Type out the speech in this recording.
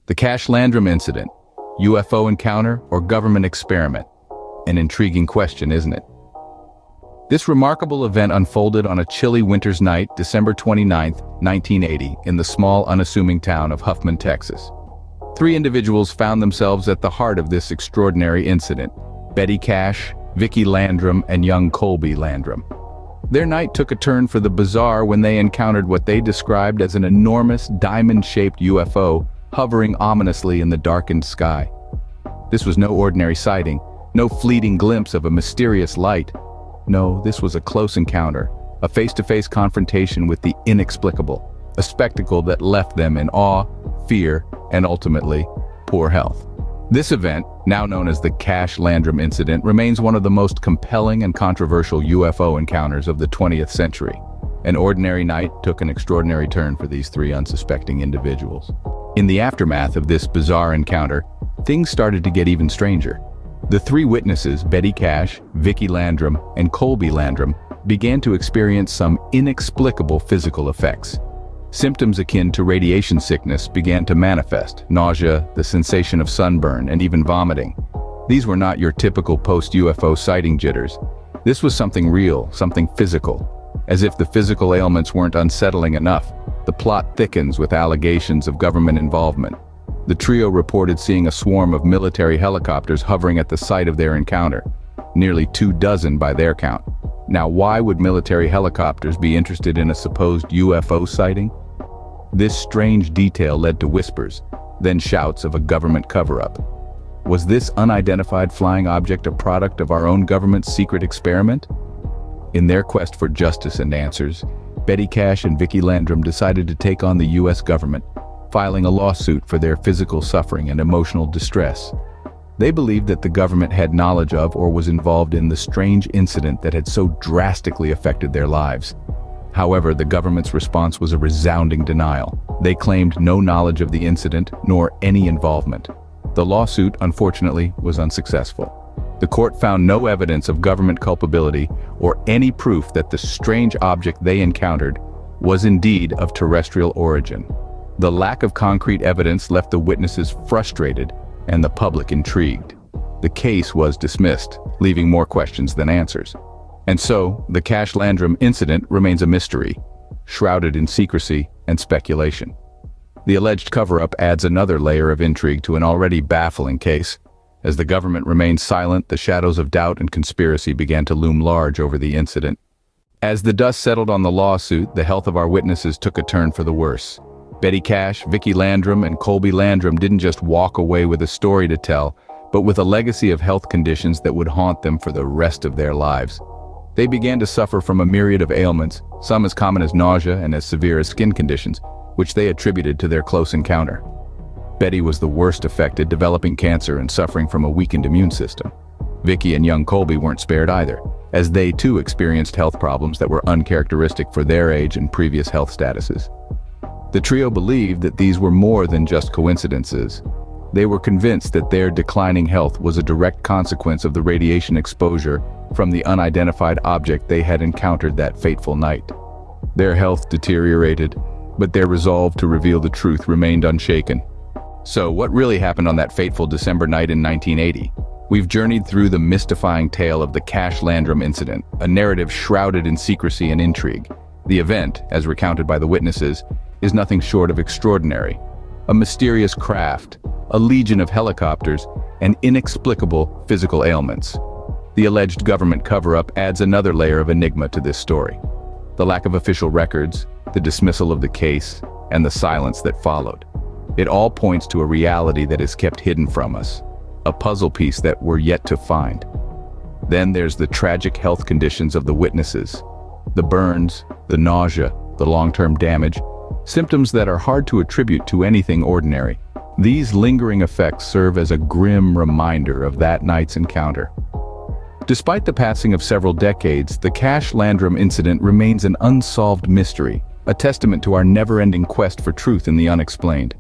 The Cash-Landrum Incident, UFO encounter or government experiment? An intriguing question, isn't it? This remarkable event unfolded on a chilly winter's night, December 29, 1980, in the small, unassuming town of Huffman, Texas. Three individuals found themselves at the heart of this extraordinary incident: Betty Cash, Vickie Landrum, and young Colby Landrum. Their night took a turn for the bizarre when they encountered what they described as an enormous, diamond-shaped UFO hovering ominously in the darkened sky. This was no ordinary sighting, no fleeting glimpse of a mysterious light. No, this was a close encounter, a face-to-face confrontation with the inexplicable, a spectacle that left them in awe, fear, and ultimately, poor health. This event, now known as the Cash-Landrum Incident, remains one of the most compelling and controversial UFO encounters of the 20th century. An ordinary night took an extraordinary turn for these three unsuspecting individuals. In the aftermath of this bizarre encounter, things started to get even stranger. The three witnesses, Betty Cash, Vickie Landrum, and Colby Landrum, began to experience some inexplicable physical effects. Symptoms akin to radiation sickness began to manifest: nausea, the sensation of sunburn, and even vomiting. These were not your typical post-UFO sighting jitters. This was something real, something physical. As if the physical ailments weren't unsettling enough, the plot thickens with allegations of government involvement. The trio reported seeing a swarm of military helicopters hovering at the site of their encounter, nearly 24 by their count. Now, why would military helicopters be interested in a supposed UFO sighting? This strange detail led to whispers, then shouts of a government cover-up. Was this unidentified flying object a product of our own government's secret experiment? In their quest for justice and answers, Betty Cash and Vickie Landrum decided to take on the U.S. government, filing a lawsuit for their physical suffering and emotional distress. They believed that the government had knowledge of or was involved in the strange incident that had so drastically affected their lives. However, the government's response was a resounding denial. They claimed no knowledge of the incident, nor any involvement. The lawsuit, unfortunately, was unsuccessful. The court found no evidence of government culpability or any proof that the strange object they encountered was indeed of terrestrial origin. The lack of concrete evidence left the witnesses frustrated and the public intrigued. The case was dismissed, leaving more questions than answers. And so, the Cash-Landrum Incident remains a mystery, shrouded in secrecy and speculation. The alleged cover-up adds another layer of intrigue to an already baffling case. As the government remained silent, the shadows of doubt and conspiracy began to loom large over the incident. As the dust settled on the lawsuit, the health of our witnesses took a turn for the worse. Betty Cash, Vickie Landrum, and Colby Landrum didn't just walk away with a story to tell, but with a legacy of health conditions that would haunt them for the rest of their lives. They began to suffer from a myriad of ailments, some as common as nausea and as severe as skin conditions, which they attributed to their close encounter. Betty was the worst affected, developing cancer and suffering from a weakened immune system. Vickie and young Colby weren't spared either, as they too experienced health problems that were uncharacteristic for their age and previous health statuses. The trio believed that these were more than just coincidences. They were convinced that their declining health was a direct consequence of the radiation exposure from the unidentified object they had encountered that fateful night. Their health deteriorated, but their resolve to reveal the truth remained unshaken. So, what really happened on that fateful December night in 1980? We've journeyed through the mystifying tale of the Cash-Landrum Incident, a narrative shrouded in secrecy and intrigue. The event, as recounted by the witnesses, is nothing short of extraordinary. A mysterious craft, a legion of helicopters, and inexplicable physical ailments. The alleged government cover-up adds another layer of enigma to this story. The lack of official records, the dismissal of the case, and the silence that followed. It all points to a reality that is kept hidden from us, a puzzle piece that we're yet to find. Then there's the tragic health conditions of the witnesses. The burns, the nausea, the long-term damage, symptoms that are hard to attribute to anything ordinary. These lingering effects serve as a grim reminder of that night's encounter. Despite the passing of several decades, the Cash-Landrum Incident remains an unsolved mystery, a testament to our never-ending quest for truth in the unexplained.